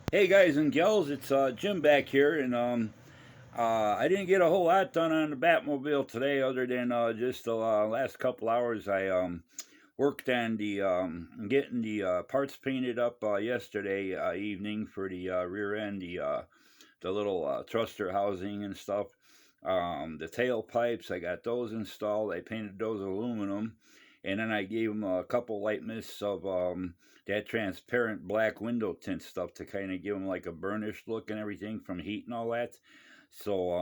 Hey guys and gals, it's Jim back here, and I didn't get a whole lot done on the Batmobile today, other than just the last couple hours. I worked on the getting the parts painted up yesterday evening for the rear end, the little thruster housing and stuff. The tailpipes, I got those installed. I painted those aluminum, and then I gave them a couple light mists of that transparent black window tint stuff to kind of give them like a burnished look and everything from heat and all that. So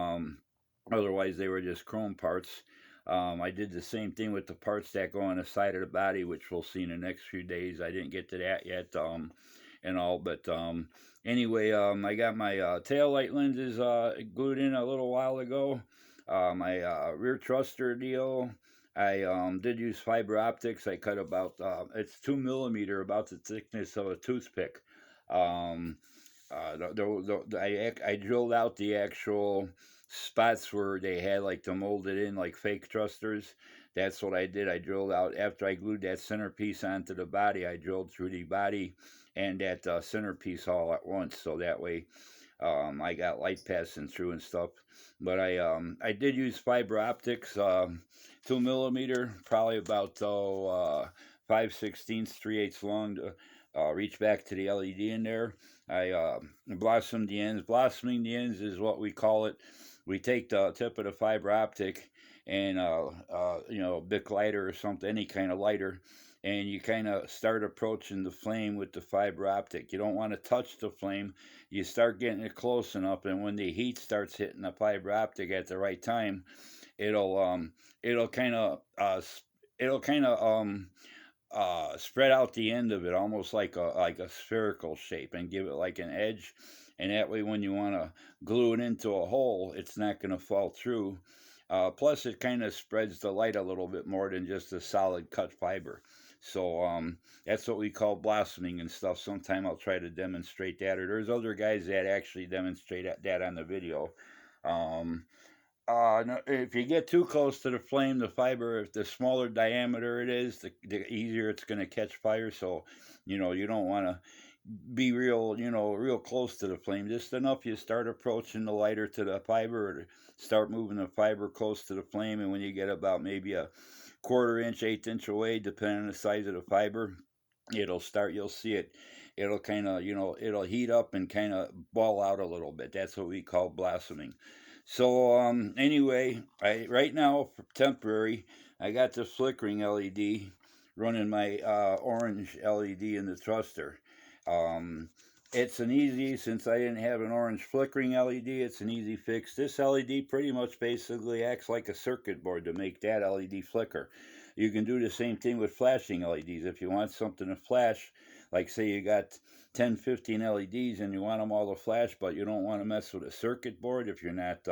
otherwise they were just chrome parts. I did the same thing with the parts that go on the side of the body, which we'll see in the next few days. I didn't get to that yet, and all, but anyway, I got my tail light lenses glued in a little while ago. My rear thruster deal. I did use fiber optics. I cut about it's 2 millimeter, about the thickness of a toothpick. Um, I drilled out the actual spots where they had like to mold it in like fake thrusters. That's what I did. I drilled out after I glued that centerpiece onto the body. I drilled through the body and that centerpiece all at once, so that way I got light passing through and stuff. But I did use fiber optics, 2 millimeter, probably about 5/16, 3/8 long to reach back to the LED in there. I blossomed the ends. Blossoming the ends is what we call it. We take the tip of the fiber optic and Bic lighter or something, any kind of lighter, and you kind of start approaching the flame with the fiber optic. You don't want to touch the flame. You start getting it close enough, and when the heat starts hitting the fiber optic at the right time, it'll it'll kind of it'll kind of spread out the end of it almost like a spherical shape and give it like an edge, and that way when you want to glue it into a hole, it's not going to fall through. Plus, it kind of spreads the light a little bit more than just a solid cut fiber. So that's what we call blossoming and stuff. Sometime I'll try to demonstrate that, or there's other guys that actually demonstrate that on the video. Um, no, if you get too close to the flame, the fiber, if the smaller diameter it is, the easier it's going to catch fire. So, you don't want to be real close to the flame. Just enough you start approaching the lighter to the fiber, or start moving the fiber close to the flame. And when you get about maybe a quarter inch, eighth inch away, depending on the size of the fiber, you'll see it. It'll kind of, it'll heat up and kind of ball out a little bit. That's what we call blossoming. So anyway, I right now for temporary, I got the flickering LED running my orange LED in the thruster. Um, it's an easy, since I didn't have an orange flickering LED, it's an easy fix. This LED pretty much basically acts like a circuit board to make that LED flicker. You can do the same thing with flashing LEDs. If you want something to flash, like say you got 10, 15 LEDs and you want them all to flash, but you don't want to mess with a circuit board. If you're not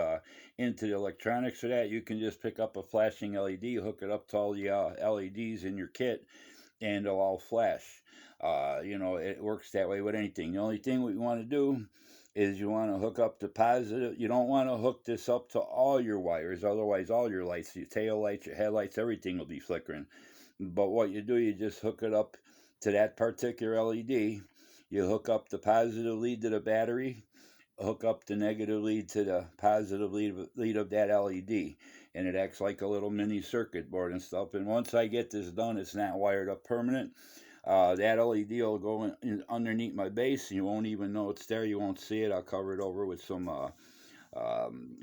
into the electronics or that, you can just pick up a flashing LED, hook it up to all the LEDs in your kit, and they'll all flash. It works that way with anything. The only thing we want to do is you want to hook up the positive. You don't want to hook this up to all your wires, otherwise all your lights, your tail lights, your headlights, everything will be flickering. But what you do, you just hook it up to that particular LED. You hook up the positive lead to the battery, hook up the negative lead to the positive lead of that LED, and it acts like a little mini circuit board and stuff. And once I get this done, it's not wired up permanent. That LED will go underneath my base, and you won't even know it's there. You won't see it. I'll cover it over with some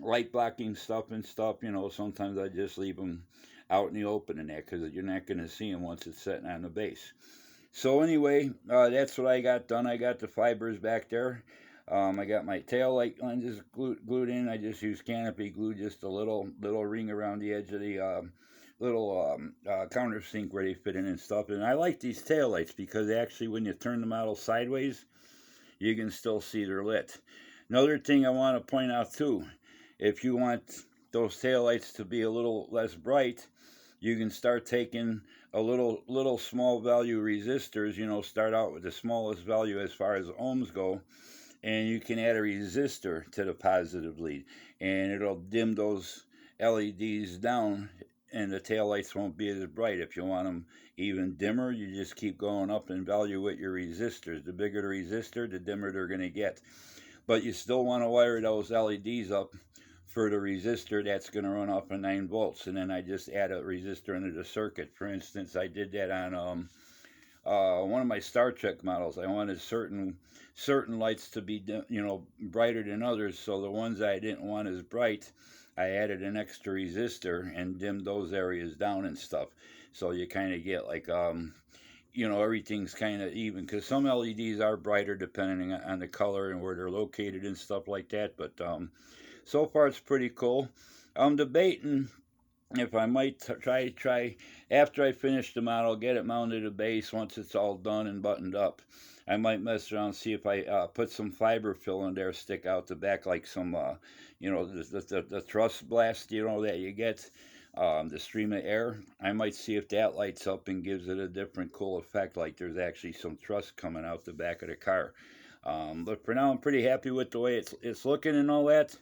light blocking stuff and stuff. Sometimes I just leave them out in the open and that, because you're not going to see them once it's sitting on the base. So anyway, that's what I got done. I got the fibers back there. I got my tail light lenses glued in. I just used canopy glue, just a little ring around the edge of the little countersink where they fit in and stuff. And I like these tail lights because actually, when you turn the model sideways, you can still see they're lit. Another thing I want to point out too, if you want those tail lights to be a little less bright, you can start taking a little small value resistors. Start out with the smallest value as far as ohms go, and you can add a resistor to the positive lead, and it'll dim those LEDs down and the taillights won't be as bright. If you want them even dimmer, you just keep going up in value with your resistors. The bigger the resistor, the dimmer they're going to get. But you still want to wire those LEDs up for the resistor that's going to run off of 9 volts. And then I just add a resistor into the circuit. For instance, I did that on one of my Star Trek models. I wanted certain lights to be, you know, brighter than others. So the ones I didn't want as bright, I added an extra resistor and dimmed those areas down and stuff. So you kind of get like, you know, everything's kind of even, because some LEDs are brighter depending on the color and where they're located and stuff like that. But so far it's pretty cool. I'm debating if I might try after I finish the model, get it mounted to base. Once it's all done and buttoned up, I might mess around and see if I put some fiber fill in there, stick out the back, like some you know, the thrust blast, you know, that you get, the stream of air. I might see if that lights up and gives it a different cool effect, like there's actually some thrust coming out the back of the car. But for now, I'm pretty happy with the way it's looking and all that.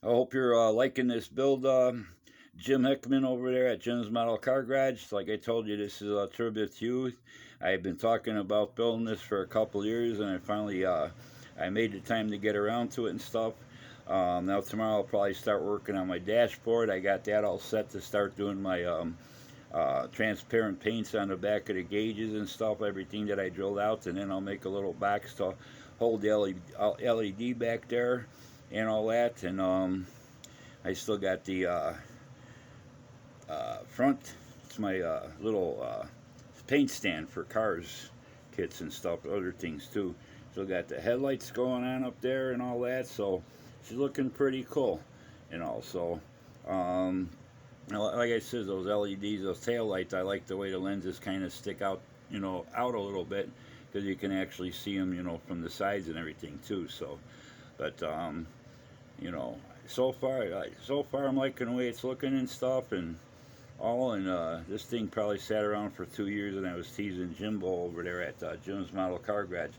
I hope you're liking this build. Jim Hickman over there at Jim's Model Car Garage. Like I told you, this is a tribute to you. I've been talking about building this for a couple years, and I finally I made the time to get around to it and stuff. Now tomorrow I'll probably start working on my dashboard. I got that all set to start doing my transparent paints on the back of the gauges and stuff, everything that I drilled out, and then I'll make a little box to hold the LED back there and all that. And I still got the front, it's my little paint stand for cars kits and stuff, other things too. So got the headlights going on up there and all that, so she's looking pretty cool, you know. So like I said, those LEDs, those tail lights, I like the way the lenses kind of stick out, you know, out a little bit, because you can actually see them, you know, from the sides and everything too. So but you know, so far I'm liking the way it's looking and stuff and all. And this thing probably sat around for 2 years, and I was teasing Jimbo over there at Jim's Model Car Garage.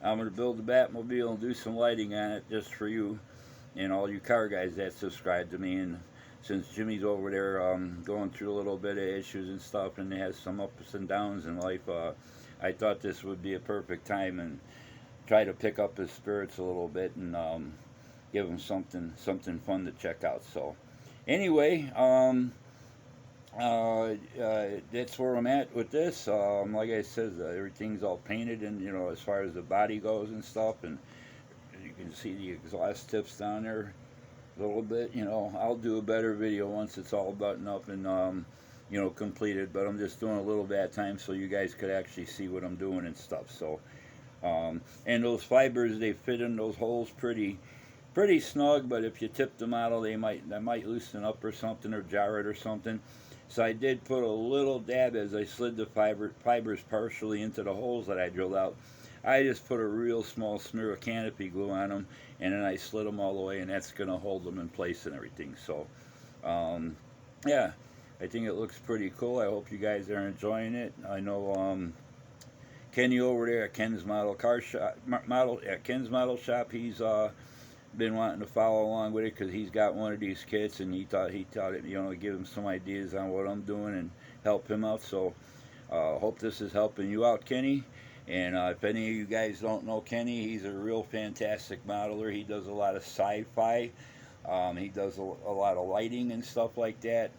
I'm going to build the Batmobile and do some lighting on it just for you and all you car guys that subscribe to me. And since Jimmy's over there going through a little bit of issues and stuff, and he has some ups and downs in life, I thought this would be a perfect time and try to pick up his spirits a little bit and give him something fun to check out. So anyway, that's where I'm at with this. Like I said, everything's all painted, and you know, as far as the body goes and stuff, and you can see the exhaust tips down there a little bit. You know, I'll do a better video once it's all buttoned up and you know, completed. But I'm just doing a little bit at time so you guys could actually see what I'm doing and stuff. So and those fibers, they fit in those holes pretty snug. But if you tip the model, they might loosen up or something, or jar it or something. So I did put a little dab as I slid the fibers partially into the holes that I drilled out. I just put a real small smear of canopy glue on them, and then I slid them all the way, and that's going to hold them in place and everything. So, yeah, I think it looks pretty cool. I hope you guys are enjoying it. I know Kenny over there at Ken's Model Shop, he's been wanting to follow along with it, because he's got one of these kits, and he thought it, you know, give him some ideas on what I'm doing and help him out. So hope this is helping you out, Kenny. And if any of you guys don't know Kenny, he's a real fantastic modeler. He does a lot of sci-fi. He does a lot of lighting and stuff like that.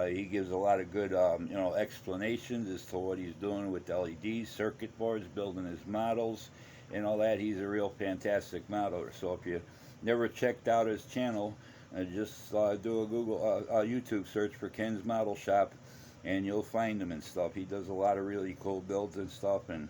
He gives a lot of good you know, explanations as to what he's doing with LEDs, circuit boards, building his models and all that. He's a real fantastic modeler. So if you never checked out his channel, just do a Google, YouTube search for Ken's Model Shop, and you'll find him and stuff. He does a lot of really cool builds and stuff. And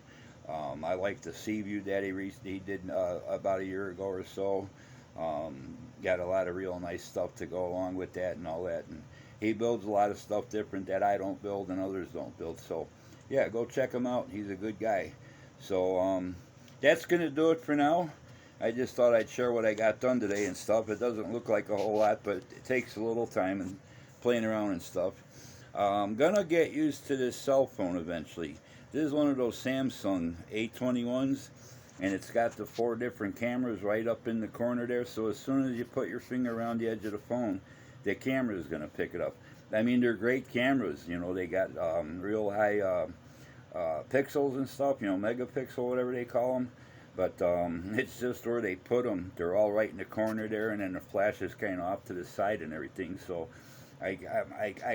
I like the Sea View that he did about a year ago or so. Got a lot of real nice stuff to go along with that and all that. And he builds a lot of stuff different that I don't build and others don't build. So yeah, go check him out. He's a good guy. So that's going to do it for now. I just thought I'd share what I got done today and stuff. It doesn't look like a whole lot, but it takes a little time and playing around and stuff. I'm going to get used to this cell phone eventually. This is one of those Samsung A21s, and it's got the 4 different cameras right up in the corner there. So as soon as you put your finger around the edge of the phone, the camera is going to pick it up. I mean, they're great cameras. You know, they got real high pixels and stuff. You know, megapixel, whatever they call them. But it's just where they put them. They're all right in the corner there, and then the flash is kind of off to the side and everything. So I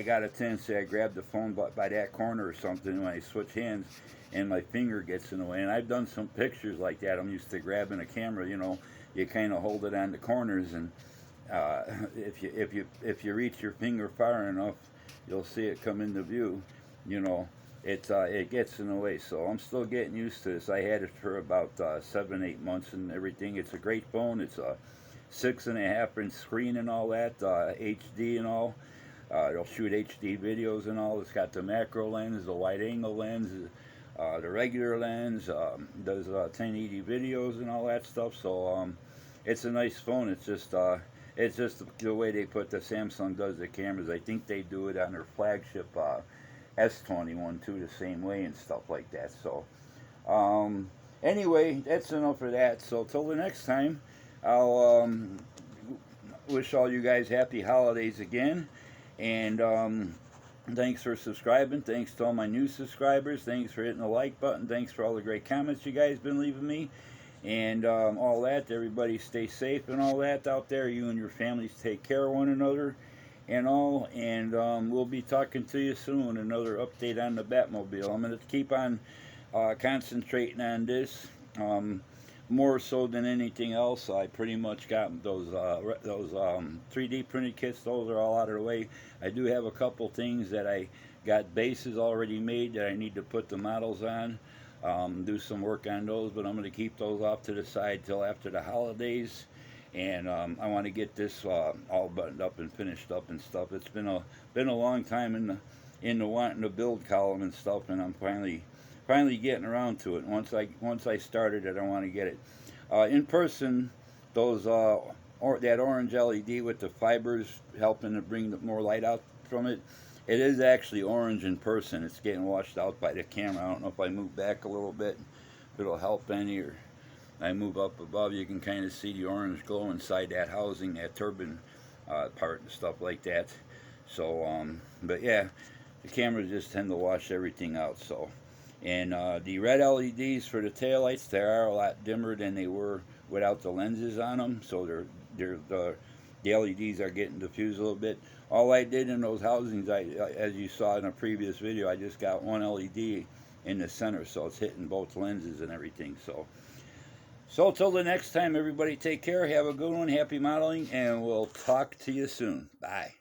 got a tendency, I grab the phone by that corner or something when I switch hands, and my finger gets in the way. And I've done some pictures like that. I'm used to grabbing a camera. You know, you kind of hold it on the corners, and if you reach your finger far enough, you'll see it come into view. You know, it gets in the way. So I'm still getting used to this. I had it for about 7, 8 months and everything. It's a great phone. It's a 6.5-inch screen and all that, HD and all. It'll shoot HD videos and all. It's got the macro lens, the wide angle lens, the regular lens, does 1080 videos and all that stuff. So it's a nice phone. It's just the way they put the Samsung does the cameras. I think they do it on their flagship S21 too, the same way and stuff like that. So anyway, that's enough of that. So till the next time, I'll wish all you guys happy holidays again. And thanks for subscribing. Thanks to all my new subscribers. Thanks for hitting the like button. Thanks for all the great comments you guys been leaving me. And all that. Everybody stay safe and all that out there. You and your families take care of one another and all. And we'll be talking to you soon. Another update on the Batmobile. I'm going to keep on concentrating on this. More so than anything else, I pretty much got those 3D printed kits. Those are all out of the way. I do have a couple things that I got bases already made that I need to put the models on. Do some work on those, but I'm going to keep those off to the side till after the holidays. And I want to get this all buttoned up and finished up and stuff. It's been a long time in the wanting to build column and stuff, and I'm finally getting around to it. Once I started it, I want to get it in person. Those that orange LED with the fibers helping to bring more light out from it. It is actually orange in person. It's getting washed out by the camera. I don't know if I move back a little bit, if it'll help any, or I move up above. You can kind of see the orange glow inside that housing, that turbine part and stuff like that. So, but yeah, the cameras just tend to wash everything out. So. And the red LEDs for the taillights, they are a lot dimmer than they were without the lenses on them. So the LEDs are getting diffused a little bit. All I did in those housings, as you saw in a previous video, I just got one LED in the center, so it's hitting both lenses and everything. So till the next time, everybody take care. Have a good one. Happy modeling, and we'll talk to you soon. Bye.